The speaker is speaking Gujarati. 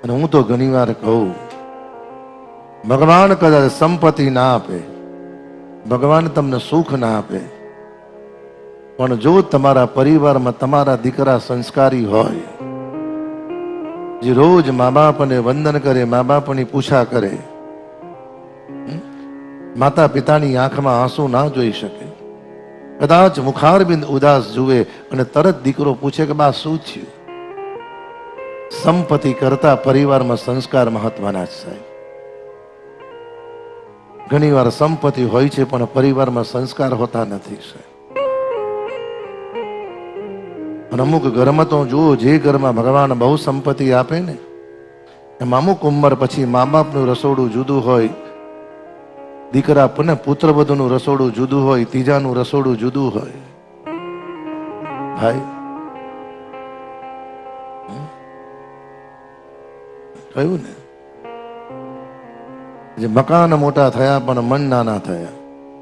અને હું તો ઘણી વાર કહું, ભગવાન કદાચ સંપત્તિ ના આપે, ભગવાન તમને સુખ ના આપે, પણ જો તમારા પરિવારમાં તમારા દીકરા સંસ્કારી હોય, જે રોજ મા બાપને વંદન કરે, મા બાપની પૂછા કરે, માતા પિતાની આંખમાં આંસુ ના જોઈ શકે, કદાચ મુખારબિંદ ઉદાસ જુએ અને તરત દીકરો પૂછે કે બા શું થયું? સંપત્તિ કરતા પરિવારમાં સંસ્કાર મહત્વના છે સાહેબ. ઘણી વાર સંપત્તિ હોય છે પણ પરિવારમાં સંસ્કાર હોતા નથી સાહેબ. અને અમુક ઘરમાં તો જુઓ, જે ઘરમાં ભગવાન બહુ સંપત્તિ આપે ને, એમાં અમુક ઉંમર પછી મા બાપનું રસોડું જુદું હોય, દીકરા પુત્ર બધુનું રસોડું જુદું હોય, ત્રીજાનું રસોડું જુદું હોય. ભાઈ કહ્યું ને, જે મકાન મોટા થયા પણ મન નાના થયા.